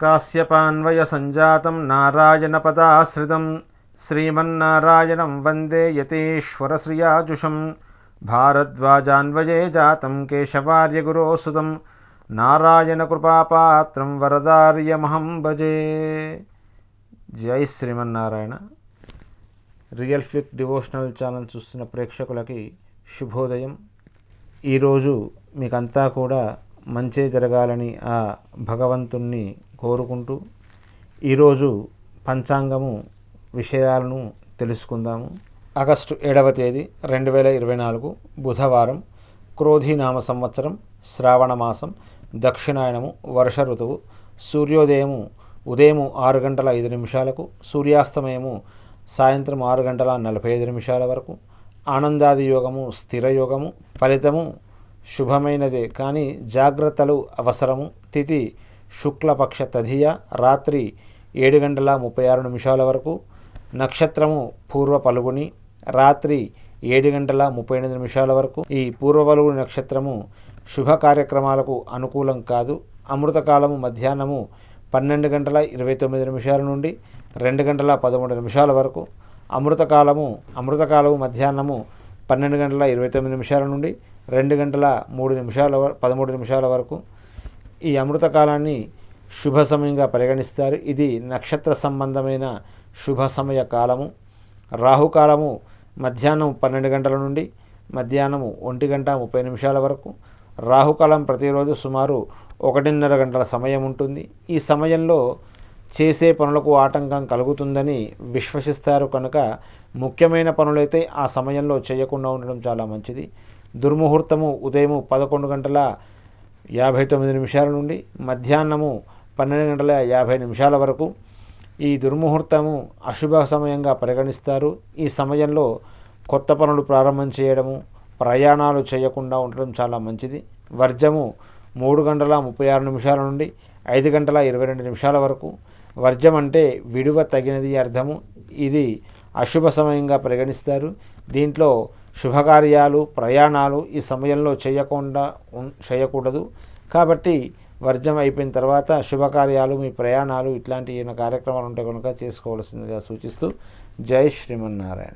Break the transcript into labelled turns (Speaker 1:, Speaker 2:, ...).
Speaker 1: కాశ్యపాన్వయ సంజాతం నారాయణపదాశ్రితం శ్రీమన్నారాయణం వందే యతీశ్వర శ్రియాజుషం భారద్వాజాన్వయే జాతం కేశవార్యగురోసుతం నారాయణ కృపాపాత్రం వరదార్యమహం భజే. జై Srimannarayana. Real ఫిక్ devotional channel చూస్తున్న ప్రేక్షకులకి శుభోదయం. ఈరోజు మీకంతా కూడా మంచే జరగాలని ఆ భగవంతుణ్ణి కోరుకుంటూ ఈరోజు పంచాంగము విషయాలను తెలుసుకుందాము. ఆగస్టు 7వ తేదీ 2024 బుధవారం, క్రోధీనామ సంవత్సరం, శ్రావణ మాసం, దక్షిణాయనము, వర్ష ఋతువు. సూర్యోదయము ఉదయం 6 గంటల 5 నిమిషాలకు, సూర్యాస్తమయము సాయంత్రం 6 గంటల 45 నిమిషాల వరకు. ఆనందాది యోగము స్థిర యోగము. ఫలితము శుభమైనదే కానీ జాగ్రత్తలు అవసరము. తిథి శుక్లపక్ష తదియ, రాత్రి 7 గంటల 36 నిమిషాల వరకు. నక్షత్రము పూర్వ పలుగుని, రాత్రి 7 గంటల 38 నిమిషాల వరకు. ఈ పూర్వ పలుగుని నక్షత్రము శుభ కార్యక్రమాలకు అనుకూలం కాదు. అమృతకాలము మధ్యాహ్నము 12 గంటల 29 నిమిషాల నుండి 2 గంటల 13 నిమిషాల వరకు. అమృతకాలము మధ్యాహ్నము 12 గంటల 29 నిమిషాల నుండి 2 గంటల 13 నిమిషాల వరకు. ఈ అమృతకాలాన్ని శుభ సమయంగా పరిగణిస్తారు. ఇది నక్షత్ర సంబంధమైన శుభ సమయ కాలము. రాహుకాలము మధ్యాహ్నం 12 గంటల నుండి మధ్యాహ్నం 1 గంట 30 నిమిషాల వరకు. రాహుకాలం ప్రతిరోజు సుమారు 1:30 గంటల సమయం ఉంటుంది. ఈ సమయంలో చేసే పనులకు ఆటంకం కలుగుతుందని విశ్వసిస్తారు కనుక ముఖ్యమైన పనులైతే ఆ సమయంలో చేయకుండా ఉండడం చాలా మంచిది. దుర్ముహూర్తము ఉదయం 11 గంటల 59 నిమిషాల నుండి మధ్యాహ్నము 12 గంటల 50 నిమిషాల వరకు. ఈ దుర్ముహూర్తము అశుభ సమయంగా పరిగణిస్తారు. ఈ సమయంలో కొత్త పనులు ప్రారంభం చేయడము, ప్రయాణాలు చేయకుండా ఉండడం చాలా మంచిది. వర్జము 3 గంటల 36 నిమిషాల నుండి 5 గంటల 22 నిమిషాల వరకు. వర్జం అంటే విడువ తగినది అర్థము. ఇది అశుభ సమయంగా పరిగణిస్తారు. దీంట్లో శుభకార్యాలు, ప్రయాణాలు ఈ సమయంలో చేయకూడదు. కాబట్టి వర్జం అయిపోయిన తర్వాత శుభకార్యాలు, మీ ప్రయాణాలు ఇట్లాంటి కార్యక్రమాలు ఉంటే కనుక చేసుకోవాల్సిందిగా సూచిస్తూ జై శ్రీమన్నారాయణ.